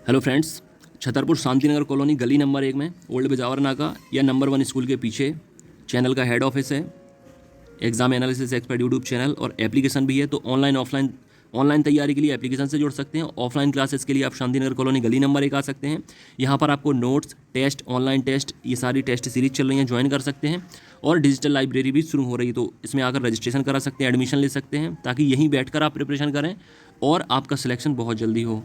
Hello friends, Chhatarpur Shantinagar colony गली number 1 में old Bijawar नाका या नंबर 1 स्कूल के पीछे चैनल का हेड ऑफिस है। Exam analysis expert YouTube channel और एप्लीकेशन भी है। तो ऑनलाइन तैयारी के लिए एप्लीकेशन से जुड़ सकते हैं। ऑफलाइन क्लासेस के लिए आप शांतिनगर कॉलोनी गली नंबर 1 आ सकते हैं। यहाँ पर आपको नोट्स, टेस्ट, ऑनलाइन टेस्ट, ये सारी टेस्ट सीरीज चल रही हैं, ज्वाइन कर सकते हैं। और डिजिटल लाइब्रेरी भी शुरू हो रही है, तो इसमें आकर रजिस्ट्रेशन करा सकते हैं, एडमिशन ले सकते हैं, ताकि यहीं बैठकर आप प्रिपरेशन करें और आपका सिलेक्शन बहुत जल्दी हो।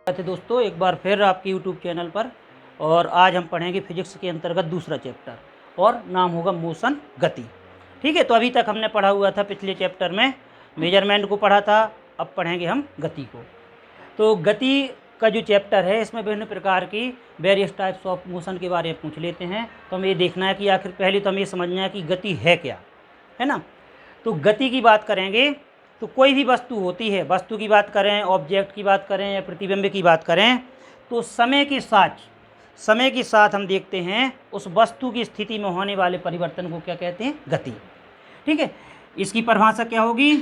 थे दोस्तों, एक बार फिर आपके YouTube चैनल पर। और आज हम पढ़ेंगे फिजिक्स के अंतर्गत दूसरा चैप्टर और नाम होगा मोशन, गति। ठीक है, तो अभी तक हमने पढ़ा हुआ था पिछले चैप्टर में मेजरमेंट को पढ़ा था, अब पढ़ेंगे हम गति को। तो गति का जो चैप्टर है इसमें विभिन्न प्रकार की वेरियस टाइप्स ऑफ मोशन के बारे में पूछ लेते हैं। तो हमें ये देखना है कि आखिर पहले तो हमें ये समझना है कि गति है क्या, है ना। तो गति की बात करेंगे तो कोई भी वस्तु होती है, वस्तु की बात करें, ऑब्जेक्ट की बात करें या प्रतिबिंब की बात करें, तो समय के साथ हम देखते हैं उस वस्तु की स्थिति में होने वाले परिवर्तन को क्या कहते हैं, गति। ठीक है, इसकी परिभाषा क्या होगी,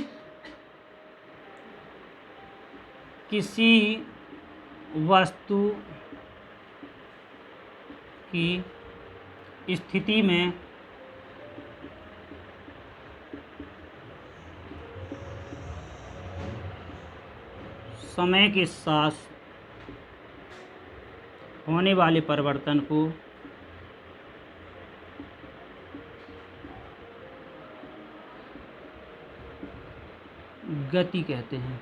किसी वस्तु की स्थिति में समय के साथ होने वाले परिवर्तन को गति कहते हैं।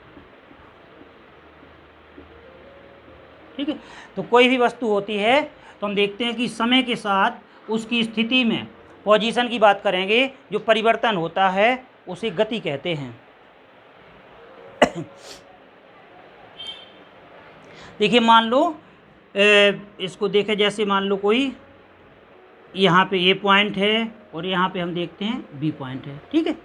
ठीक है, तो कोई भी वस्तु होती है तो हम देखते हैं कि समय के साथ उसकी स्थिति में, पोजीशन की बात करेंगे, जो परिवर्तन होता है उसे गति कहते हैं। देखिए, मान लो इसको देखें, जैसे मान लो कोई यहाँ पे ए पॉइंट है और यहाँ पे हम देखते हैं बी पॉइंट है। ठीक है,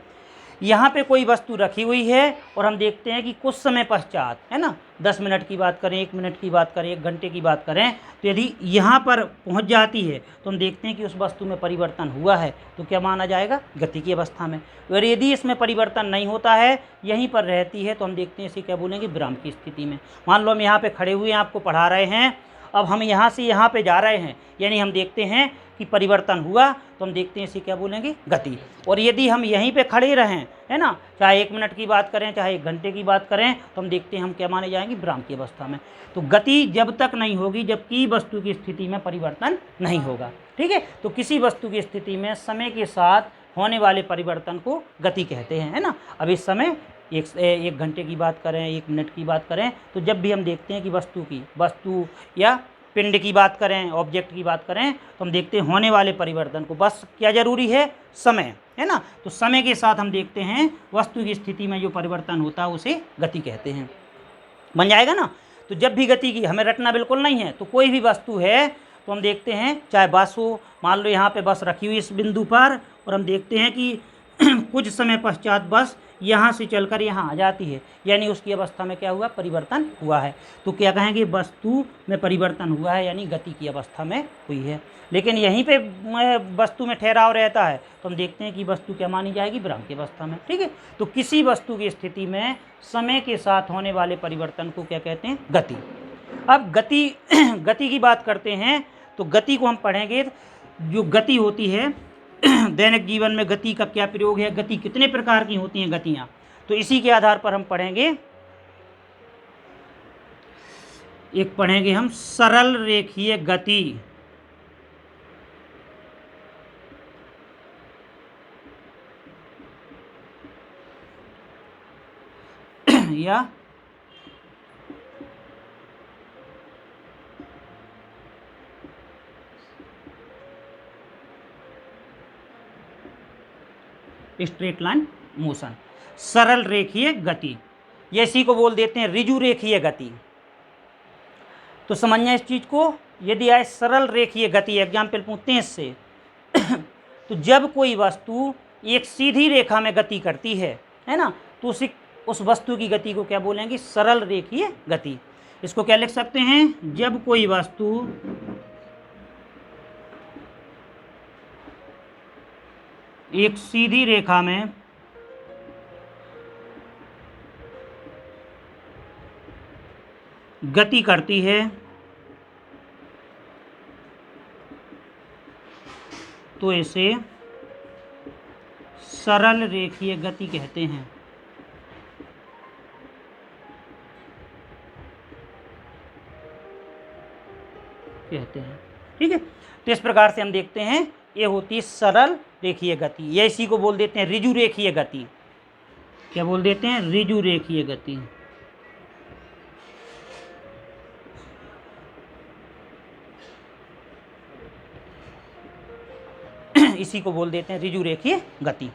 यहाँ पे कोई वस्तु रखी हुई है और हम देखते हैं कि कुछ समय पश्चात, है ना, 10 मिनट की बात करें, 1 मिनट की बात करें, 1 घंटे की बात करें, तो यदि यहाँ पर पहुँच जाती है तो हम देखते हैं कि उस वस्तु में परिवर्तन हुआ है, तो क्या माना जाएगा, गति की अवस्था में। और यदि इसमें परिवर्तन नहीं होता है, यहीं पर रहती है, तो हम देखते हैं इसे क्या बोलेंगे, विराम की स्थिति में। मान लो हम यहाँ पर खड़े हुए हैं, आपको पढ़ा रहे हैं, अब हम यहाँ से यहाँ पे जा रहे हैं, यानी हम देखते हैं कि परिवर्तन हुआ, तो हम देखते हैं इसे क्या बोलेंगे, गति। और यदि हम यहीं पे खड़े रहें, है ना, चाहे 1 मिनट की बात करें, चाहे 1 घंटे की बात करें, तो हम देखते हैं हम क्या माने जाएंगे, विराम की अवस्था में। तो गति जब तक नहीं होगी जबकि वस्तु की स्थिति में परिवर्तन नहीं होगा। ठीक है, तो किसी वस्तु की स्थिति में समय के साथ होने वाले परिवर्तन को गति कहते हैं, है ना। अब इस समय 1 घंटे की बात करें, 1 मिनट की बात करें, तो जब भी हम देखते हैं कि वस्तु या पिंड की बात करें, ऑब्जेक्ट की बात करें, तो हम देखते हैं होने वाले परिवर्तन को, बस क्या जरूरी है, समय, है ना। तो समय के साथ हम देखते हैं वस्तु की स्थिति में जो परिवर्तन होता है उसे गति कहते हैं। बन जाएगा ना। तो जब भी गति की हमें रटना बिल्कुल नहीं है, तो कोई भी वस्तु है तो हम देखते हैं, चाहे बस हो, मान लो यहाँ पे बस रखी हुई इस बिंदु पर, और हम देखते हैं कि कुछ समय पश्चात बस यहाँ से चलकर यहाँ आ जाती है, यानी उसकी अवस्था में क्या हुआ, परिवर्तन हुआ है। तो क्या कहेंगे, वस्तु में परिवर्तन हुआ है, यानी गति की अवस्था में हुई है। लेकिन यहीं पे वस्तु में ठहराव रहता है, तो हम देखते हैं कि वस्तु क्या मानी जाएगी, विराम की अवस्था में। ठीक है, तो किसी वस्तु की स्थिति में समय के साथ होने वाले परिवर्तन को क्या कहते हैं, गति। अब गति की बात करते हैं, तो गति को हम पढ़ेंगे। जो गति होती है, दैनिक जीवन में गति का क्या प्रयोग है, गति कितने प्रकार की होती हैं गतियां, तो इसी के आधार पर हम पढ़ेंगे। एक पढ़ेंगे हम सरल रेखीय गति, या स्ट्रेट लाइन मोशन, सरल रेखीय गति, ये इसी को बोल देते हैं ऋजु रेखीय गति। तो समझना इस चीज को, यदि आए सरल रेखीय गति, एग्जाम्पल पूछते हैं इससे, तो जब कोई वस्तु एक सीधी रेखा में गति करती है ना, तो उसे उस वस्तु की गति को क्या बोलेंगे? सरल रेखीय गति। इसको क्या लिख सकते हैं? जब कोई वस्तु एक सीधी रेखा में गति करती है तो इसे सरल रेखीय गति कहते हैं। ठीक है। तो इस प्रकार से हम देखते हैं ये होती है सरल रेखीय गति, ये इसी को बोल देते हैं ऋजु रेखीय गति। क्या बोल देते हैं? ऋजु रेखीय गति। इसी को बोल देते हैं ऋजु रेखीय गति।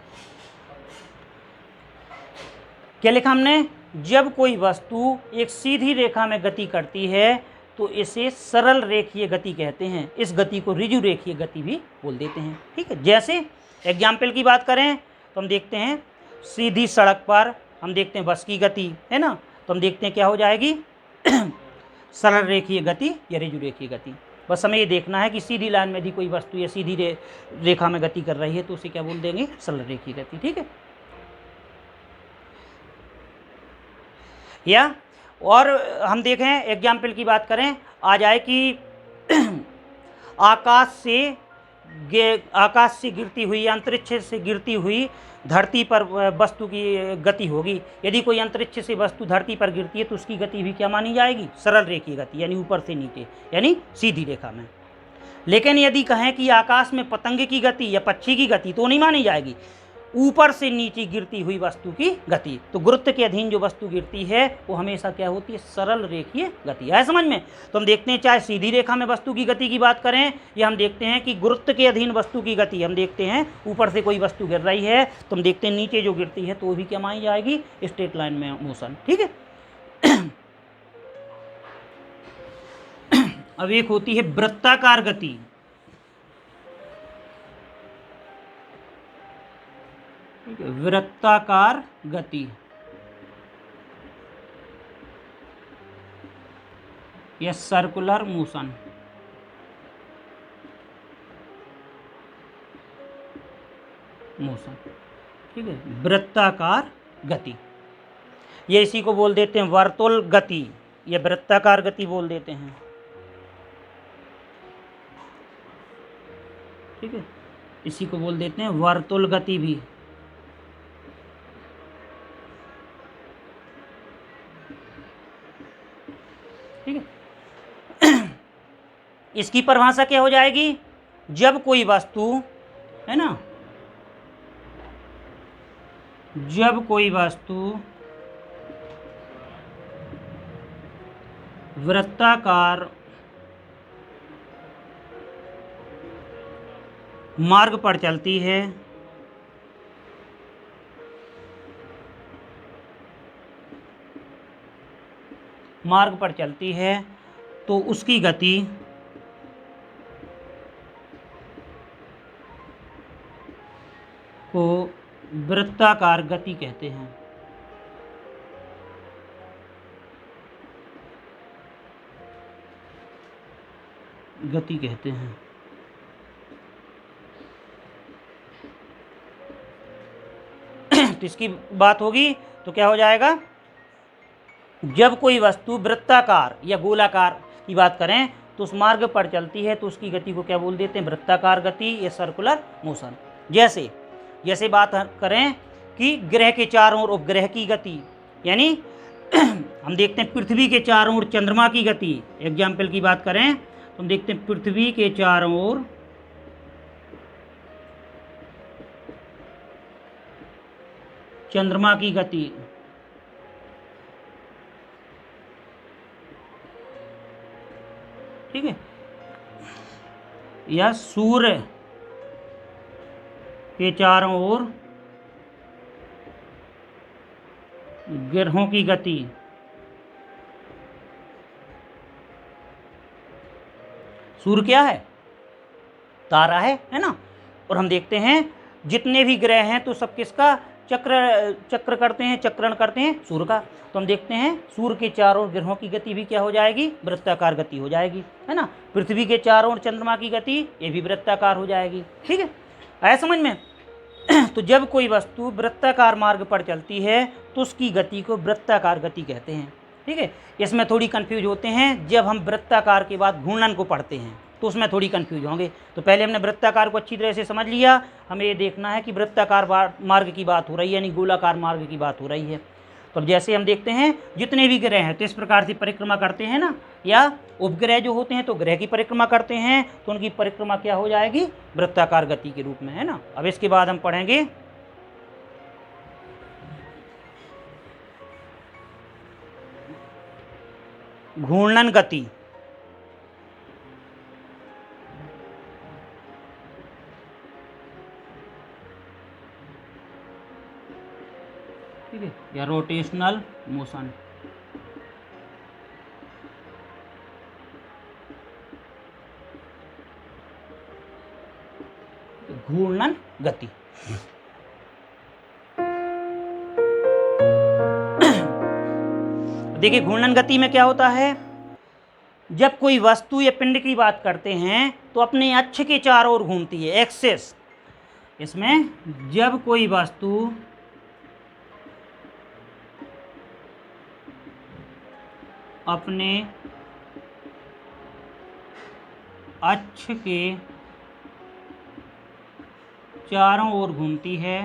क्या लिखा हमने? जब कोई वस्तु एक सीधी रेखा में गति करती है तो इसे सरल रेखीय गति कहते हैं। इस गति को ऋजु रेखीय गति भी बोल देते हैं। ठीक है। जैसे एग्जाम्पल की बात करें तो हम देखते हैं सीधी सड़क पर हम देखते हैं बस की गति, है ना, तो हम देखते हैं क्या हो जाएगी? सरल रेखीय गति या ऋजु रेखीय गति। बस हमें ये देखना है कि सीधी लाइन में यदि कोई वस्तु या सीधी रेखा में गति कर रही है तो उसे क्या बोल देंगे? सरल रेखीय गति। ठीक है। या और हम देखें एग्जाम्पल की बात करें, आ जाए कि आकाश से गिरती हुई, अंतरिक्ष से गिरती हुई धरती पर वस्तु की गति होगी। यदि कोई अंतरिक्ष से वस्तु धरती पर गिरती है तो उसकी गति भी क्या मानी जाएगी? सरल रेखीय गति, यानी ऊपर से नीचे, यानी सीधी रेखा में। लेकिन यदि कहें कि आकाश में पतंग की गति या पक्षी की गति तो नहीं मानी जाएगी, ऊपर से नीचे गिरती हुई वस्तु की गति। तो गुरुत्व के अधीन जो वस्तु गिरती है वो हमेशा क्या होती है? सरल रेखीय गति। है समझ में? तो हम देखते हैं चाहे सीधी रेखा में वस्तु की गति की बात करें या हम देखते हैं कि गुरुत्व के अधीन वस्तु की गति, हम देखते हैं ऊपर से कोई वस्तु गिर रही है तो हम देखते हैं नीचे जो गिरती है तो वो भी क्या मानी जाएगी? स्ट्रेट लाइन में मोशन। ठीक है। अब एक होती है वृत्ताकार गति। वृत्ताकार गति या सर्कुलर मोशन। ठीक है। वृत्ताकार गति, ये इसी को बोल देते हैं वर्तुल गति या वृत्ताकार गति बोल देते हैं। ठीक है। इसी को बोल देते हैं वर्तुल गति भी। ठीक है। इसकी परिभाषा क्या हो जाएगी? जब कोई वस्तु, है ना, जब कोई वस्तु वृत्ताकार मार्ग पर चलती है तो उसकी गति को वृत्ताकार गति कहते हैं। तो इसकी बात होगी तो क्या हो जाएगा? जब कोई वस्तु वृत्ताकार या गोलाकार की बात करें तो उस मार्ग पर चलती है तो उसकी गति को क्या बोल देते हैं? वृत्ताकार गति या सर्कुलर मोशन। जैसे बात करें कि ग्रह के चारों ओर उपग्रह की गति, यानी हम देखते हैं पृथ्वी के चारों ओर चंद्रमा की गति। एग्जाम्पल की बात करें तो हम देखते हैं पृथ्वी के चारों ओर चंद्रमा की गति। ठीक है। या सूर्य के चारों ओर ग्रहों की गति। सूर्य क्या है? तारा है ना। और हम देखते हैं जितने भी ग्रह हैं तो सब किसका चक्र करते हैं, चक्रण करते हैं सूर्य का, तो हम देखते हैं सूर्य के चारों ग्रहों की गति भी क्या हो जाएगी, वृत्ताकार गति हो जाएगी, है ना। पृथ्वी के चारों ओर चंद्रमा की गति ये भी वृत्ताकार हो जाएगी। ठीक है, आया समझ में। तो जब कोई वस्तु वृत्ताकार मार्ग पर चलती है तो उसकी गति को वृत्ताकार गति कहते हैं। ठीक है, इसमें थोड़ी कंफ्यूज होते हैं जब हम वृत्ताकार के बाद घूर्णन को पढ़ते हैं, तो उसमें थोड़ी कंफ्यूज होंगे। तो पहले हमने वृत्ताकार को अच्छी तरह से समझ लिया, हमें ये देखना है कि वृत्ताकार मार्ग की बात हो रही है यानी गोलाकार मार्ग की बात हो रही है। तो अब जैसे हम देखते हैं जितने भी ग्रह हैं तो इस प्रकार से परिक्रमा करते हैं ना, या उपग्रह जो होते हैं तो ग्रह की परिक्रमा करते हैं, तो उनकी परिक्रमा क्या हो जाएगी, वृत्ताकार गति के रूप में, है ना। अब इसके बाद हम पढ़ेंगे घूर्णन गति। ठीक है, या रोटेशनल मोशन। घूर्णन गति। देखिए घूर्णन गति में क्या होता है, जब कोई वस्तु या पिंड की बात करते हैं तो अपने अक्ष के चारों ओर घूमती है, एक्सिस। इसमें जब कोई वस्तु अपने अक्ष के चारों ओर घूमती है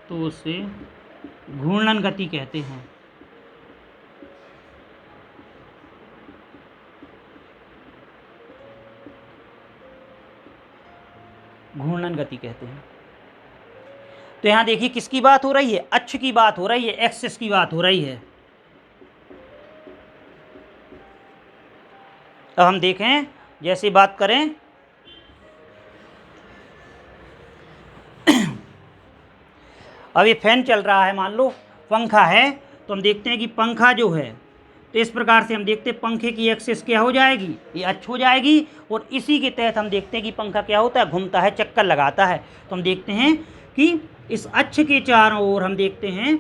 तो उसे घूर्णन गति कहते हैं। घूर्णन गति कहते हैं। तो यहां देखिए किसकी बात हो रही है, अक्ष की बात हो रही है, एक्सिस की बात हो रही है। अब हम देखें, जैसे बात करें अब ये फैन चल रहा है, मान लो पंखा है, तो हम देखते हैं कि पंखा जो है तो इस प्रकार से हम देखते हैं पंखे की एक्सिस क्या हो जाएगी, ये अक्ष हो जाएगी, और इसी के तहत हम देखते हैं कि पंखा क्या होता है, घूमता है, चक्कर लगाता है। तो हम देखते हैं कि इस अक्ष के चारों ओर हम देखते हैं,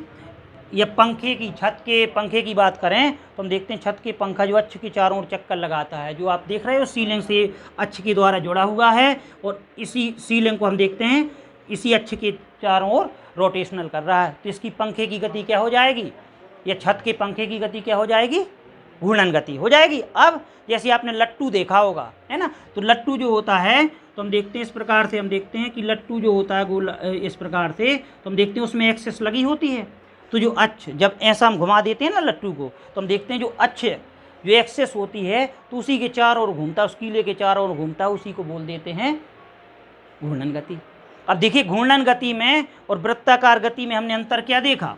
या पंखे की छत के पंखे की बात करें तो हम देखते हैं छत के पंखा जो अक्ष के चारों ओर चक्कर लगाता है, जो आप देख रहे हो सीलिंग से अक्ष के द्वारा जुड़ा हुआ है, और इसी सीलिंग को हम देखते हैं इसी अक्ष के चारों ओर रोटेशनल कर रहा है। तो इसकी पंखे की गति क्या हो जाएगी, या छत के पंखे की गति क्या हो जाएगी, घूर्णन गति हो जाएगी। अब जैसे आपने लट्टू देखा होगा, है ना, तो लट्टू जो होता है तो हम देखते हैं इस प्रकार से, हम देखते हैं कि लट्टू जो होता है गोल इस प्रकार से, तो हम देखते हैं उसमें एक्सिस लगी होती है। तो जो अक्ष जब ऐसा हम घुमा देते हैं ना लट्टू को, तो हम देखते हैं जो अक्ष जो एक्सेस होती है तो उसी के चारों ओर घूमता है, उस कीले के चारों ओर घूमता है, उसी को बोल देते हैं घूर्णन गति। अब देखिए घूर्णन गति में और वृत्ताकार गति में हमने अंतर क्या देखा।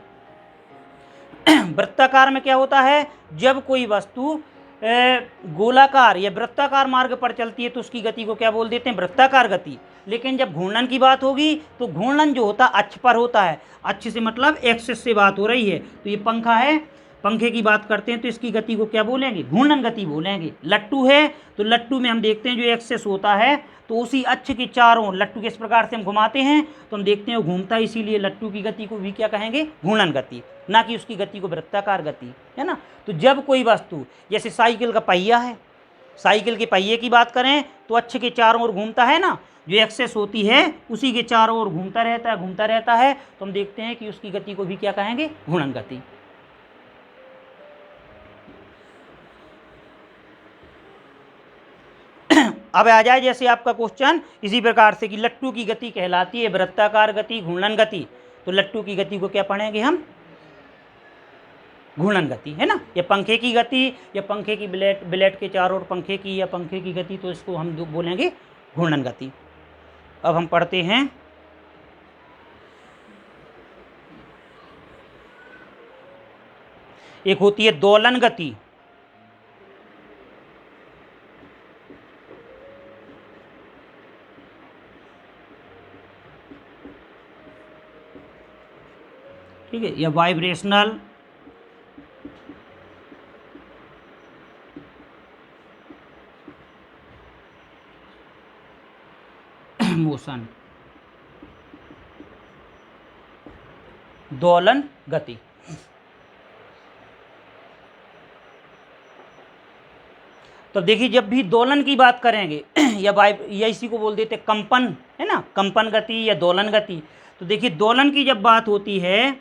वृत्ताकार में क्या होता है, जब कोई वस्तु गोलाकार या वृत्ताकार मार्ग पर चलती है तो उसकी गति को क्या बोल देते हैं, वृत्ताकार गति। लेकिन जब घूर्णन की बात होगी तो घूर्णन जो होता है अक्ष पर होता है, अक्ष से मतलब एक्सिस से बात हो रही है। तो ये पंखा है, पंखे की बात करते हैं तो इसकी गति को क्या बोलेंगे, घूर्णन गति बोलेंगे। लट्टू है तो लट्टू में हम देखते हैं जो एक्सिस होता है तो उसी अक्ष के चारों लट्टू के इस प्रकार से हम घुमाते हैं तो हम देखते हैं वो घूमता है, इसीलिए लट्टू की गति को भी क्या कहेंगे, घूर्णन गति, ना कि उसकी गति को वृत्ताकार गति, है ना। तो जब कोई वस्तु जैसे साइकिल का पहिया है, साइकिल के पहिए की बात करें तो अक्ष के चारों ओर घूमता है ना, जो एक्सेस होती है उसी के चारों ओर घूमता रहता है, तो हम देखते हैं कि उसकी गति को भी क्या कहेंगे, घूर्णन गति। अब आ जाए जैसे आपका क्वेश्चन इसी प्रकार से कि लट्टू की गति कहलाती है वृत्ताकार गति, घूर्णन गति। तो लट्टू की गति को क्या पढ़ेंगे हम, घूर्णन गति, है ना। या पंखे की गति या पंखे की ब्लेड के चारों ओर पंखे की या पंखे की गति, तो इसको हम बोलेंगे घूर्णन गति। अब हम पढ़ते हैं एक होती है दोलन गति। ठीक है, या वाइब्रेशनल मोशन, दोलन गति। तो देखिए जब भी दोलन की बात करेंगे या इसी को बोल देते कंपन, है ना, कंपन गति या दोलन गति। तो देखिए दोलन की जब बात होती है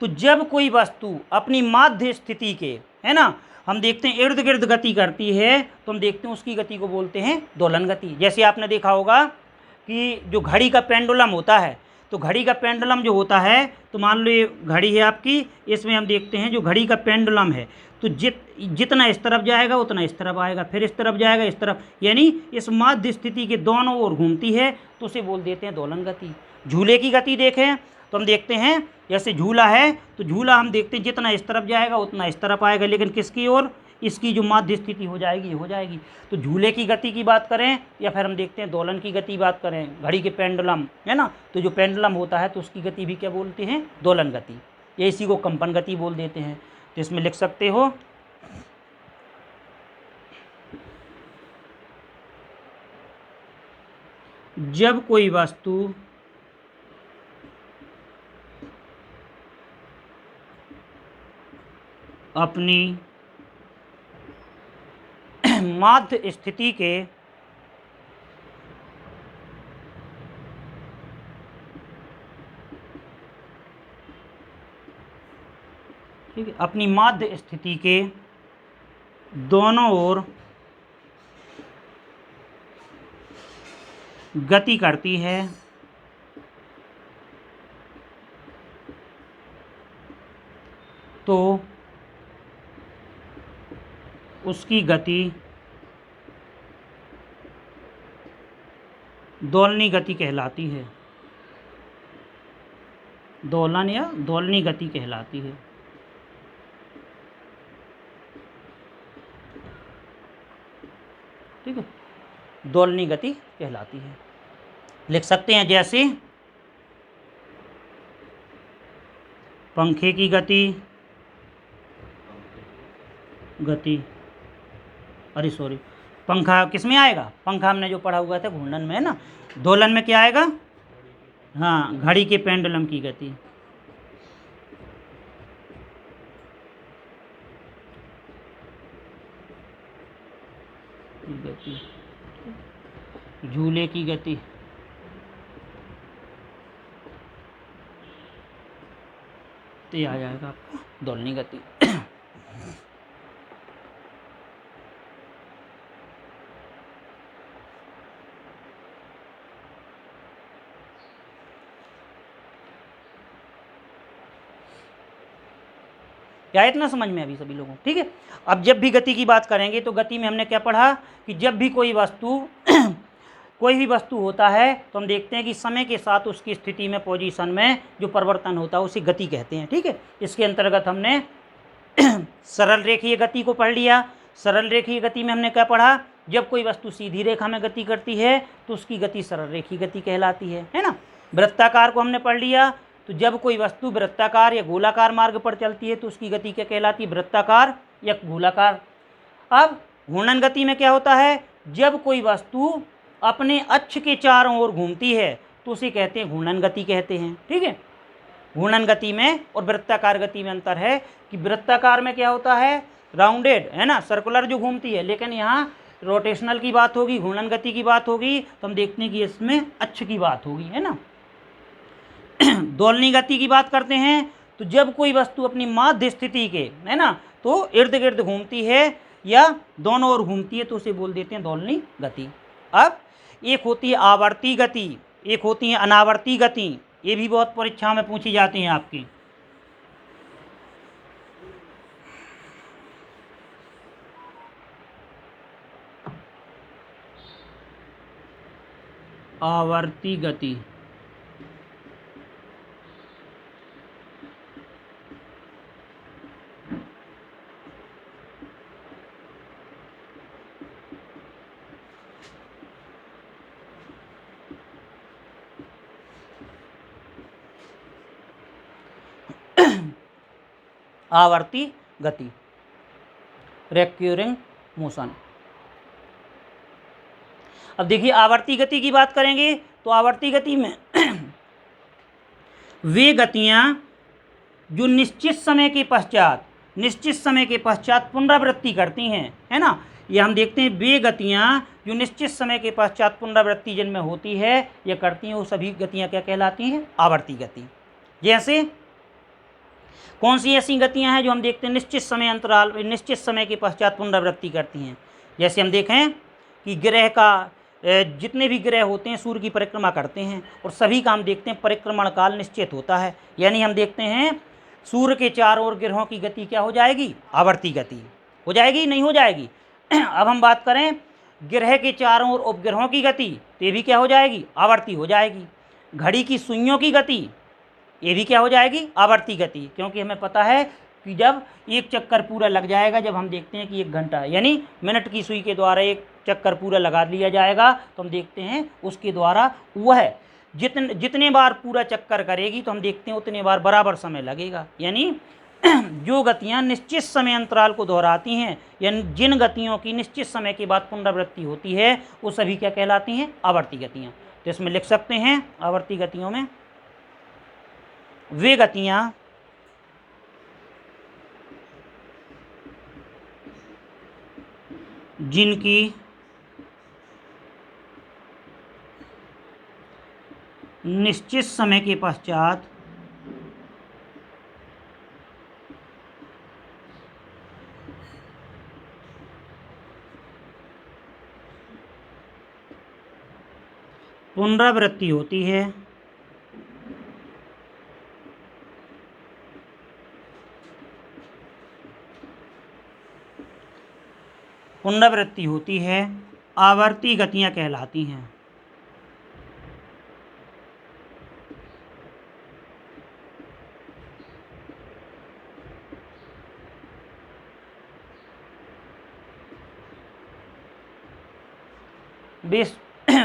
तो जब कोई वस्तु अपनी माध्य स्थिति के, है ना, हम देखते हैं इर्द गिर्द गति करती है तो हम देखते हैं उसकी गति को बोलते हैं दोलन गति। जैसे आपने देखा होगा कि जो घड़ी का पेंडुलम होता है, तो घड़ी का पेंडुलम जो होता है, तो मान लो ये घड़ी है आपकी, इसमें हम देखते हैं जो घड़ी का पेंडुलम है, तो जितना इस तरफ जाएगा उतना इस तरफ आएगा, फिर इस तरफ जाएगा इस तरफ, यानी इस माध्य स्थिति के दोनों ओर घूमती है, तो उसे बोल देते हैं दोलन गति। झूले की गति देखें तो हम देखते हैं जैसे झूला है, तो झूला हम देखते हैं जितना इस तरफ जाएगा उतना इस तरफ आएगा, लेकिन किसकी ओर, इसकी जो माध्य स्थिति हो जाएगी हो जाएगी। तो झूले की गति की बात करें या फिर हम देखते हैं दोलन की गति बात करें, घड़ी के पेंडुलम, है ना, तो जो पेंडुलम होता है तो उसकी गति भी क्या बोलते हैं, दोलन गति, या इसी को कंपन गति बोल देते हैं। तो इसमें लिख सकते हो जब कोई वस्तु अपनी माध्य स्थिति के ठीक है, अपनी माध्य स्थिति के दोनों ओर गति करती है तो उसकी गति दोलनी गति कहलाती है, दोलन या दोलनी गति कहलाती है। ठीक है, दोलनी गति कहलाती है। लिख सकते हैं जैसे पंखे की गति, अरे सॉरी, पंखा किस में आएगा, पंखा हमने जो पढ़ा हुआ था घूर्णन में, है ना। दोलन में क्या आएगा, हाँ, घड़ी के पेंडुलम की गति। झूले की गति, तो ये आ जाएगा आपका दोलनी गति। क्या इतना समझ में अभी सभी लोगों को, ठीक है। अब जब भी गति की बात करेंगे तो गति में हमने क्या पढ़ा कि जब भी कोई वस्तु कोई भी वस्तु होता है तो हम देखते हैं कि समय के साथ उसकी स्थिति में, पोजीशन में जो परिवर्तन होता है उसे गति कहते हैं। ठीक है, इसके अंतर्गत हमने सरल रेखीय गति को पढ़ लिया। सरल रेखीय गति में हमने क्या पढ़ा, जब कोई वस्तु सीधी रेखा में गति करती है तो उसकी गति सरल रेखीय गति कहलाती है ना। वृत्ताकार को हमने पढ़ लिया, तो जब कोई वस्तु वृत्ताकार या गोलाकार मार्ग पर चलती है तो उसकी गति क्या कहलाती है, वृत्ताकार या गोलाकार। अब घूर्णन गति में क्या होता है, जब कोई वस्तु अपने अक्ष के चारों ओर घूमती है तो उसे कहते हैं घूर्णन गति कहते हैं। ठीक है, घूर्णन गति में और वृत्ताकार गति में अंतर है कि वृत्ताकार में क्या होता है, राउंडेड, है ना, सर्कुलर जो घूमती है, लेकिन यहाँ रोटेशनल की बात होगी, घूर्णन गति की बात होगी, तो हम देखते हैं कि इसमें अक्ष की बात होगी, है ना। दोलनी गति की बात करते हैं तो जब कोई वस्तु अपनी माध्य स्थिति के, है ना, तो इर्द गिर्द घूमती है या दोनों ओर घूमती है तो उसे बोल देते हैं दोलनी गति। अब एक होती है आवर्ती गति, एक होती है अनावर्ती गति, ये भी बहुत परीक्षा में पूछी जाती हैं आपकी। आवर्ती गति, आवर्ती गति, रेक्यूरिंग मोशन। अब देखिए आवर्ती गति की बात करेंगे तो आवर्ती गति में वे गतियां जो निश्चित समय के पश्चात पुनरावृत्ति करती हैं, है ना। ये हम देखते हैं वे गतियां जो निश्चित समय के पश्चात पुनरावृत्ति जिनमें होती है या करती हैं, वो सभी गतियां क्या कहलाती हैं? आवर्ती गति। जैसे कौन सी ऐसी गतियां हैं जो हम देखते हैं निश्चित समय के पश्चात पुनरावृत्ति करती हैं? जैसे हम देखें कि ग्रह का जितने भी ग्रह होते हैं सूर्य की परिक्रमा करते हैं और सभी का हम देखते हैं परिक्रमण काल निश्चित होता है। यानी हम देखते हैं सूर्य के चारों ओर ग्रहों की गति क्या हो जाएगी? आवर्ती गति हो जाएगी, नहीं हो जाएगी? अब हम बात करें ग्रह के चारों ओर उपग्रहों की गति, तो ये भी क्या हो जाएगी? आवर्ती हो जाएगी। घड़ी की सुइयों की गति, ये भी क्या हो जाएगी? आवर्ती गति। क्योंकि हमें पता है कि जब एक चक्कर पूरा लग जाएगा, जब हम देखते हैं कि 1 घंटा यानी मिनट की सुई के द्वारा एक चक्कर पूरा लगा लिया जाएगा, तो हम देखते हैं उसके द्वारा वह जितने बार पूरा चक्कर करेगी तो हम देखते हैं उतने बार बराबर समय लगेगा। यानी जो गतियां निश्चित समय अंतराल को दोहराती हैं, यानी जिन गतियों की निश्चित समय के बाद पुनरावृत्ति होती है, वो सभी क्या कहलाती हैं? आवर्ती गतियाँ। तो इसमें लिख सकते हैं आवर्ती गतियों में वे गतियाँ जिनकी निश्चित समय के पश्चात पुनरावृत्ति होती है, आवर्ती गतियां कहलाती हैं।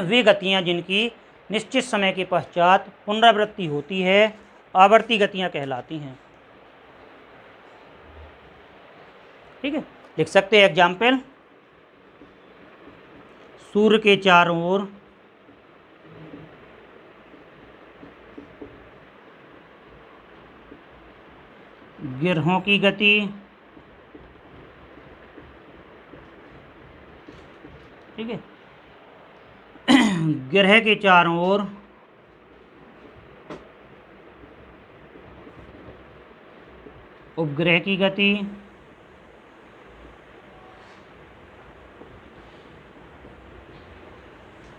वे गतियां जिनकी निश्चित समय के पश्चात पुनरावृत्ति होती है, आवर्ती गतियां कहलाती हैं। ठीक है, लिख सकते हैं एग्जाम्पल, सूर्य के चारों ओर ग्रहों की गति, ठीक है, ग्रह के चारों ओर उपग्रह की गति,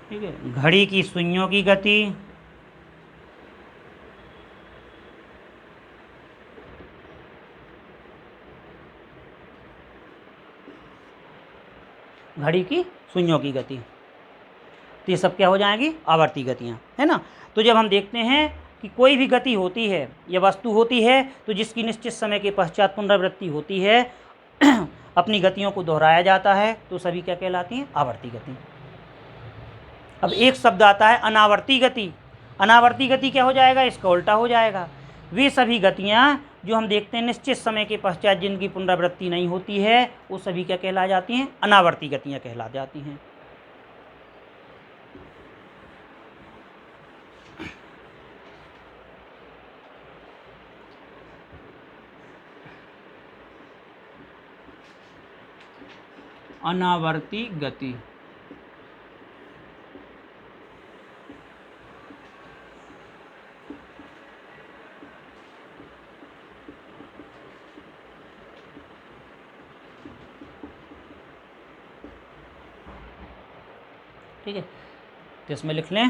ठीक है, घड़ी की सुइयों की गति, तो ये सब क्या हो जाएंगी? आवर्ती गतियाँ, है ना। तो जब हम देखते हैं कि कोई भी गति होती है या वस्तु होती है तो जिसकी निश्चित समय के पश्चात पुनरावृत्ति होती है अपनी गतियों को दोहराया जाता है, तो सभी क्या कहलाती हैं? आवर्ती गति। अब एक शब्द आता है अनावर्ती गति। अनावर्ती गति क्या हो जाएगा? इसका उल्टा हो जाएगा। वे सभी गतियाँ जो हम देखते हैं निश्चित समय के पश्चात जिनकी पुनरावृत्ति नहीं होती है, वो सभी क्या कहला जाती हैं? अनावर्ती गतियाँ कहला जाती हैं। अनावर्ती गति, ठीक है, तो इसमें लिख लें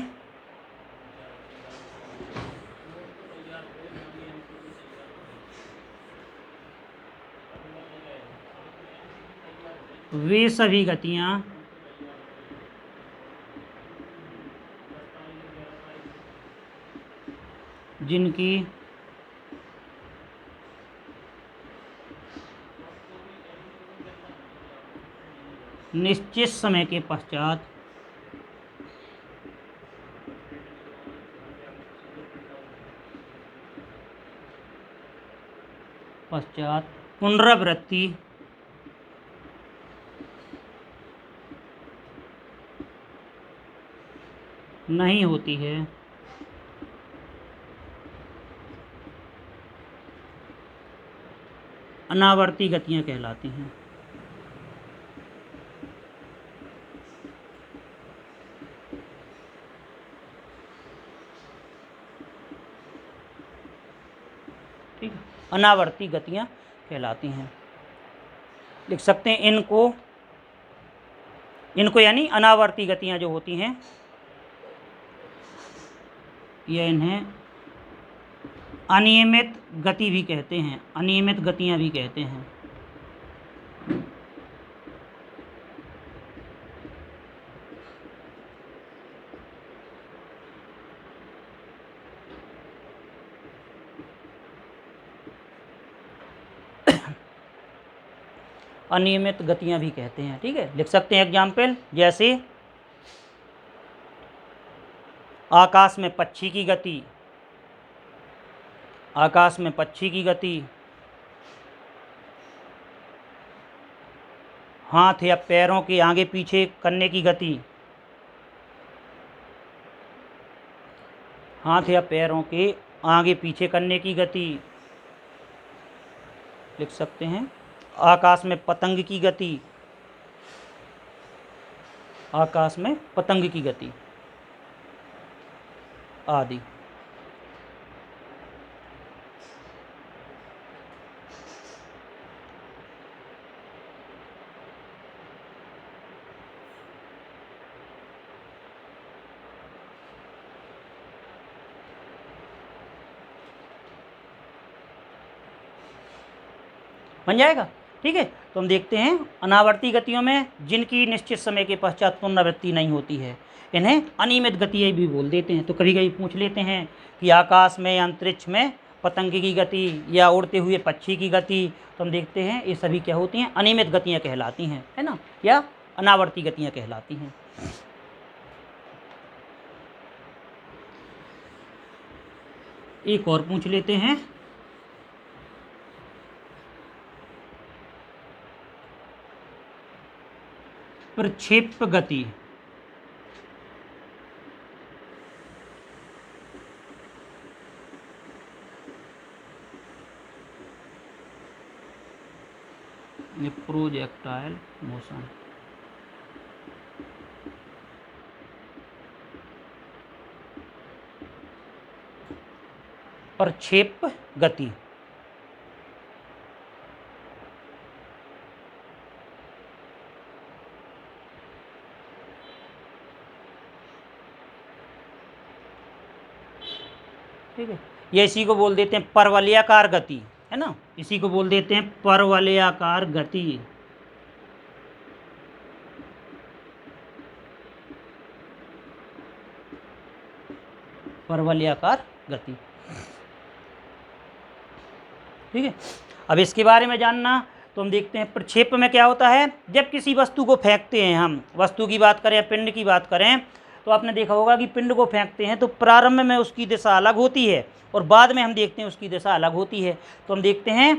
वे सभी गतियाँ जिनकी निश्चित समय के पश्चात पुनरावृत्ति नहीं होती है। अनावर्ती गतियाँ कहलाती हैं। ठीक है, अनावर्ती गतियाँ कहलाती हैं। लिख सकते हैं इनको यानी अनावर्ती गतियाँ जो होती हैं या इन्हें अनियमित गति भी कहते हैं, अनियमित गतियाँ भी कहते हैं। अनियमित गतियाँ भी कहते हैं। ठीक है, लिख सकते हैं एग्जाम्पल, जैसे आकाश में पक्षी की गति, आकाश में पक्षी की गति, हाथ या पैरों के आगे पीछे करने की गति, हाथ या पैरों के आगे पीछे करने की गति। लिख सकते हैं आकाश में पतंग की गति, आकाश में पतंग की गति आदि। बन जाएगा। ठीक है, तो हम देखते हैं अनावर्ती गतियों में जिनकी निश्चित समय के पश्चात पुनरावृत्ति नहीं होती है, इन्हें अनियमित गतियाँ भी बोल देते हैं। तो कभी कभी पूछ लेते हैं कि आकाश में या अंतरिक्ष में पतंग की गति या उड़ते हुए पक्षी की गति, तो हम देखते हैं ये सभी क्या होती हैं, अनियमित गतियाँ कहलाती हैं, है ना, या अनावर्ती गतियाँ कहलाती हैं। एक और पूछ लेते हैं, प्रक्षेप गति। ये प्रोजेक्टाइल मोशन। प्रक्षेप गति। ठीक है, ये इसी को बोल देते हैं परवलयाकार गति, है ना, इसी को बोल देते हैं परवलयाकार गति। परवलयाकार गति। ठीक है, अब इसके बारे में जानना तो हम देखते हैं प्रक्षेप में क्या होता है। जब किसी वस्तु को फेंकते हैं, हम वस्तु की बात करें या पिंड की बात करें, तो आपने देखा होगा कि पिंड को फेंकते हैं तो प्रारंभ में उसकी दिशा अलग होती है और बाद में हम देखते हैं उसकी दिशा अलग होती है। तो हम देखते हैं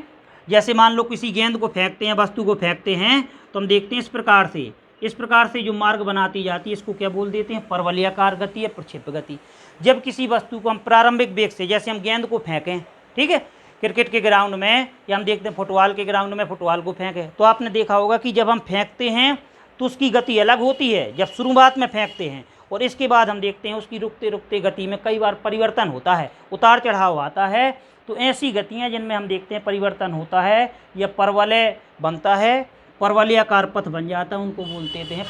जैसे मान लो किसी गेंद को फेंकते हैं, वस्तु को फेंकते हैं, तो हम देखते हैं इस प्रकार से जो मार्ग बनाती जाती है इसको क्या बोल देते हैं, परवलयाकार गति या प्रक्षेप गति। जब किसी वस्तु को हम प्रारंभिक वेग से, जैसे हम गेंद को फेंकें, ठीक है, क्रिकेट के ग्राउंड में या हम देखते हैं फुटबॉल के ग्राउंड में फुटबॉल को फेंकें, तो आपने देखा होगा कि जब हम फेंकते हैं तो उसकी गति अलग होती है जब शुरुआत में फेंकते हैं, और इसके बाद हम देखते हैं उसकी रुकते रुकते गति में कई बार परिवर्तन होता है, उतार चढ़ाव आता है। तो ऐसी गतियाँ जिनमें हम देखते हैं परिवर्तन होता है या परवलय बनता है, परवलयाकार पथ बन जाता है, उनको बोलते हैं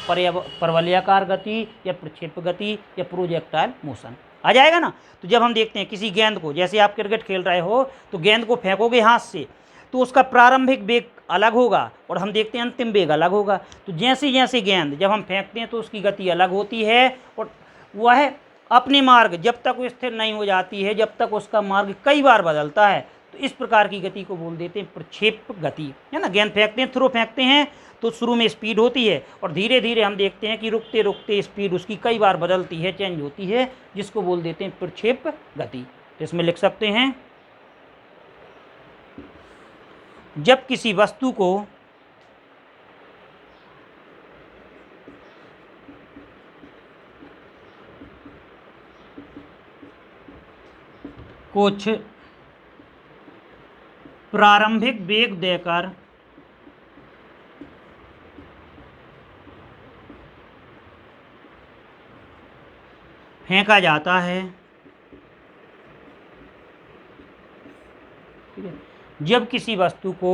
परवलयाकार गति या प्रक्षेप गति या प्रोजेक्टाइल मोशन। आ जाएगा ना। तो जब हम देखते हैं किसी गेंद को, जैसे आप क्रिकेट खेल रहे हो तो गेंद को फेंकोगे हाथ से, तो उसका प्रारंभिक वेग अलग होगा और हम देखते हैं अंतिम वेग अलग होगा। तो जैसे जैसे गेंद जब हम फेंकते हैं तो उसकी गति अलग होती है और वह अपने मार्ग जब तक वो स्थिर नहीं हो जाती है, जब तक उसका मार्ग कई बार बदलता है, तो इस प्रकार की गति को बोल देते हैं प्रक्षेप गति, है ना। गेंद फेंकते हैं, थ्रो फेंकते हैं तो शुरू में स्पीड होती है और धीरे धीरे हम देखते हैं कि रुकते रुकते स्पीड उसकी कई बार बदलती है, चेंज होती है, जिसको बोल देते हैं प्रक्षेप गति। तो इसमें लिख सकते हैं जब किसी वस्तु को कुछ प्रारंभिक वेग देकर फेंका जाता है, ठीक है। जब किसी वस्तु को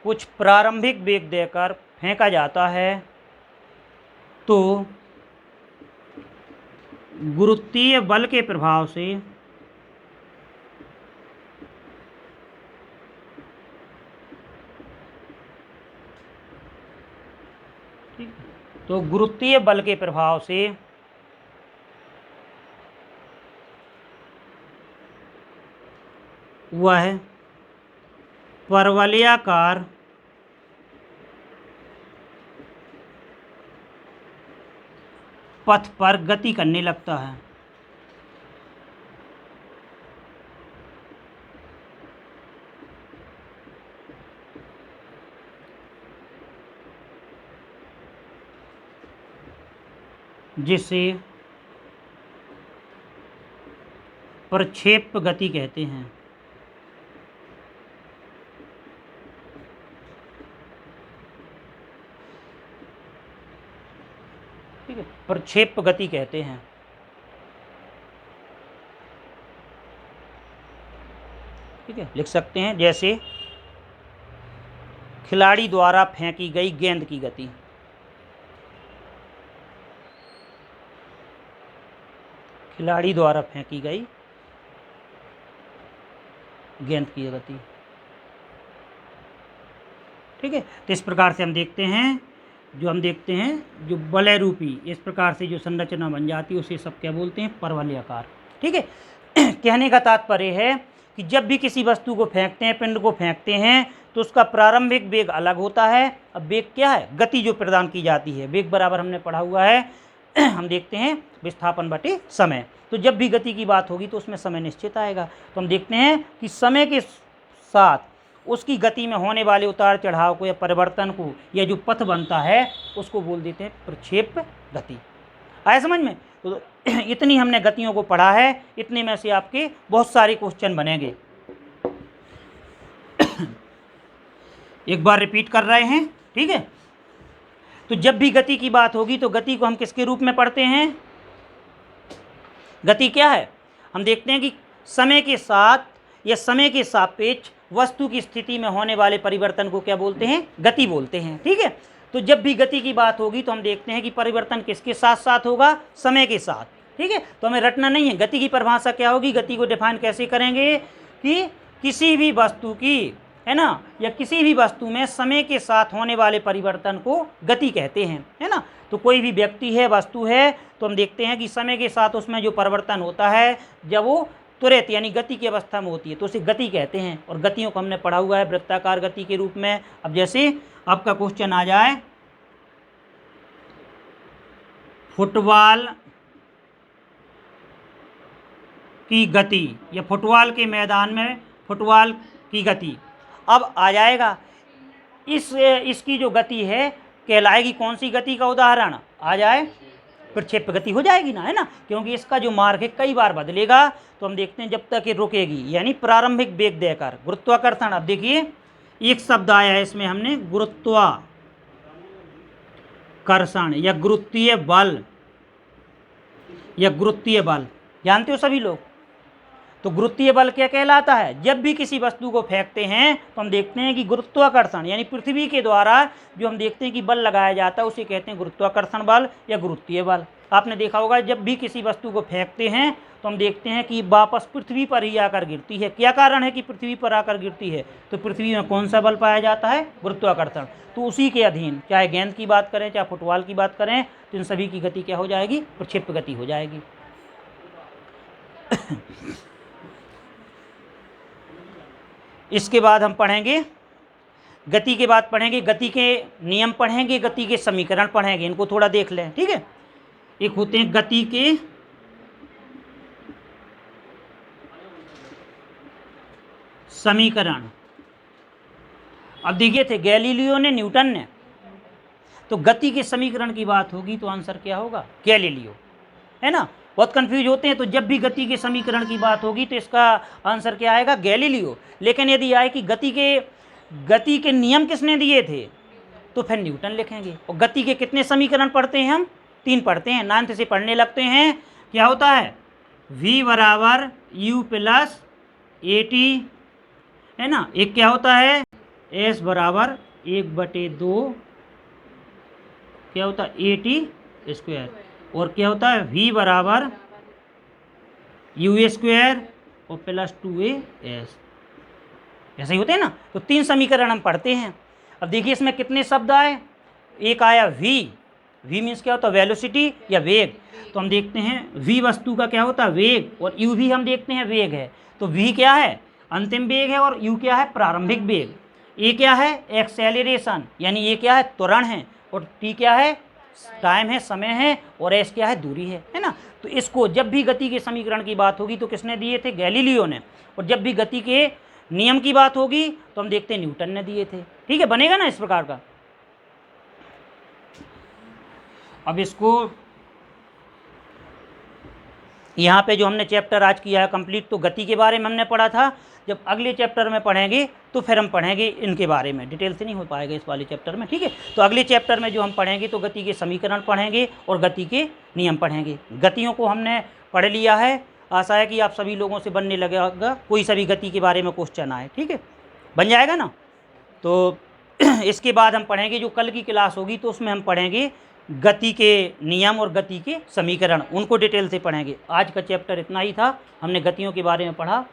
कुछ प्रारंभिक वेग देकर फेंका जाता है तो गुरुत्वीय बल के प्रभाव से ठीक है, तो गुरुत्वीय बल के प्रभाव से वह परवलयाकार पथ पर गति करने लगता है। जिसे प्रक्षेप गति कहते हैं। ठीक है, प्रक्षेप गति कहते हैं। ठीक है, लिख सकते हैं जैसे खिलाड़ी द्वारा फेंकी गई गेंद की गति। खिलाड़ी द्वारा फेंकी गई गेंद की गति। ठीक है, तो इस प्रकार से हम देखते हैं जो वलय रूपी इस प्रकार से जो संरचना बन जाती है उसे सब क्या बोलते हैं, परवलयाकार। ठीक है, कहने का तात्पर्य है कि जब भी किसी वस्तु को फेंकते हैं, पिंड को फेंकते हैं, तो उसका प्रारंभिक वेग अलग होता है। अब वेग क्या है, गति जो प्रदान की जाती है। वेग बराबर हमने पढ़ा हुआ है हम देखते हैं विस्थापन बटे समय। तो जब भी गति की बात होगी तो उसमें समय निश्चित आएगा। तो हम देखते हैं कि समय के साथ उसकी गति में होने वाले उतार चढ़ाव को या परिवर्तन को या जो पथ बनता है उसको बोल देते हैं प्रक्षेप गति। आया समझ में? तो इतनी हमने गतियों को पढ़ा है, इतने में से आपके बहुत सारे क्वेश्चन बनेंगे। एक बार रिपीट कर रहे हैं, ठीक है। तो जब भी गति की बात होगी तो गति को हम किसके रूप में पढ़ते हैं? गति क्या है? हम देखते हैं कि समय के साथ या समय के सापेक्ष वस्तु की स्थिति में होने वाले परिवर्तन को क्या बोलते हैं? गति बोलते हैं। ठीक है, तो जब भी गति की बात होगी तो हम देखते हैं कि परिवर्तन किसके साथ साथ होगा? समय के साथ। ठीक है, तो हमें रटना नहीं है। गति की परिभाषा क्या होगी? गति को डिफाइन कैसे करेंगे कि किसी भी वस्तु की, है ना, या किसी भी वस्तु में समय के साथ होने वाले परिवर्तन को गति कहते हैं, है ना। तो कोई भी व्यक्ति है, वस्तु है, तो हम देखते हैं कि समय के साथ उसमें जो परिवर्तन होता है जब वो तुरंत यानी गति की अवस्था में होती है तो उसे गति कहते हैं। और गतियों को हमने पढ़ा हुआ है वृत्ताकार गति के रूप में। अब जैसे आपका क्वेश्चन आ जाए, फुटबॉल की गति या फुटबॉल के मैदान में फुटबॉल की गति, अब आ जाएगा इसकी जो गति है कहलाएगी कौन सी गति का उदाहरण? आ जाए प्रक्षेप गति हो जाएगी ना, है ना, क्योंकि इसका जो मार्ग है कई बार बदलेगा। तो हम देखते हैं जब तक ये रुकेगी यानी प्रारंभिक वेग देकर गुरुत्वाकर्षण। अब देखिए एक शब्द आया है इसमें हमने, गुरुत्वाकर्षण या गुरुत्वीय बल या गुरुत्वीय बल, जानते हो सभी लोग। तो गुरुत्वीय बल क्या कहलाता है? जब भी किसी वस्तु को फेंकते हैं तो हम देखते हैं कि गुरुत्वाकर्षण यानी पृथ्वी के द्वारा जो हम देखते हैं कि बल लगाया जाता है उसे कहते हैं गुरुत्वाकर्षण बल या गुरुत्वीय बल। आपने देखा होगा जब भी किसी वस्तु को फेंकते हैं तो हम देखते हैं कि वापस पृथ्वी पर ही आकर गिरती है। क्या कारण है कि पृथ्वी पर आकर गिरती है? तो पृथ्वी में कौन सा बल पाया जाता है? गुरुत्वाकर्षण। तो उसी के अधीन चाहे गेंद की बात करें चाहे फुटबॉल की बात करें तो इन सभी की गति क्या हो जाएगी? प्रक्षेप गति हो जाएगी। इसके बाद हम पढ़ेंगे गति के बाद पढ़ेंगे गति के नियम पढ़ेंगे, गति के समीकरण पढ़ेंगे। इनको थोड़ा देख लें, ठीक है। एक होते हैं गति के समीकरण। अब देखिए थे गैलीलियो ने, न्यूटन ने, तो गति के समीकरण की बात होगी तो आंसर क्या होगा? गैलीलियो, है ना। बहुत कंफ्यूज होते हैं। तो जब भी गति के समीकरण की बात होगी तो इसका आंसर क्या आएगा? गैलीलियो। लेकिन यदि आए कि गति के नियम किसने दिए थे, तो फिर न्यूटन लिखेंगे। और गति के कितने समीकरण पढ़ते हैं हम? 3 पढ़ते हैं, 9th से पढ़ने लगते हैं। क्या होता है? v बराबर u प्लस AT, है ना। एक क्या होता है? s बराबर 1/2 क्या होता है? AT square. और क्या होता है? v बराबर u स्क्वायर और प्लस 2as। ऐसे ही होते हैं ना। तो 3 समीकरण हम पढ़ते हैं। अब देखिए इसमें कितने शब्द आए। एक आया v मीन्स क्या होता है? वेलोसिटी या वेग। तो हम देखते हैं v वस्तु का क्या होता है? वेग। और u भी हम देखते हैं वेग है। तो v क्या है? अंतिम वेग है। और u क्या है? प्रारंभिक वेग। a क्या है? एक्सेलरेशन, यानी ये क्या है? त्वरण है। और t क्या है? टाइम है, समय है। और s क्या है? दूरी है ना। तो इसको जब भी गति के समीकरण की बात होगी तो किसने दिए थे? गैलीलियो ने। और जब भी गति के नियम की बात होगी तो हम देखते हैं न्यूटन ने दिए थे। ठीक है, बनेगा ना इस प्रकार का। अब इसको यहाँ पे जो हमने चैप्टर आज किया है कंप्लीट, तो गति के बारे में हमने पढ़ा था। जब अगले चैप्टर में पढ़ेंगे तो फिर हम पढ़ेंगे इनके बारे में। डिटेल से नहीं हो पाएगा इस वाले चैप्टर में, ठीक है। तो अगले चैप्टर में जो हम पढ़ेंगे तो गति के समीकरण पढ़ेंगे और गति के नियम पढ़ेंगे। गतियों को हमने पढ़ लिया है। आशा है कि आप सभी लोगों से बनने लगेगा कोई सभी गति के बारे में क्वेश्चन आए, ठीक है, बन जाएगा ना। तो इसके बाद हम पढ़ेंगे जो कल की क्लास होगी तो उसमें हम पढ़ेंगे गति के नियम और गति के समीकरण, उनको डिटेल से पढ़ेंगे। आज का चैप्टर इतना ही था, हमने गतियों के बारे में पढ़ा।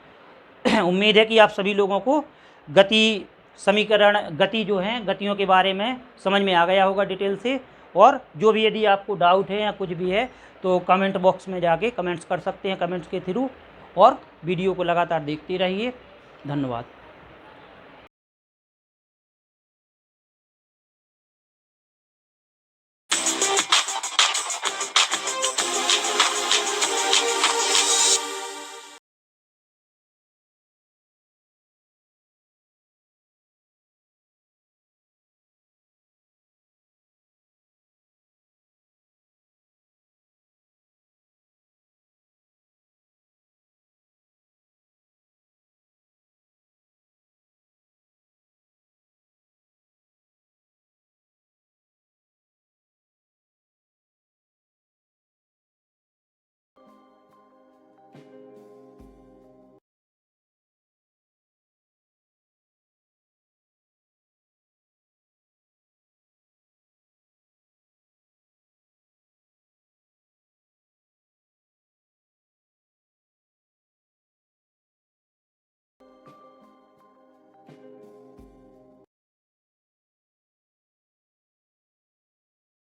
उम्मीद है कि आप सभी लोगों को गति समीकरण, गति जो हैं, गतियों के बारे में समझ में आ गया होगा डिटेल से। और जो भी यदि आपको डाउट है या कुछ भी है तो कमेंट बॉक्स में जाके कमेंट्स कर सकते हैं, कमेंट्स के थ्रू। और वीडियो को लगातार देखते रहिए। धन्यवाद।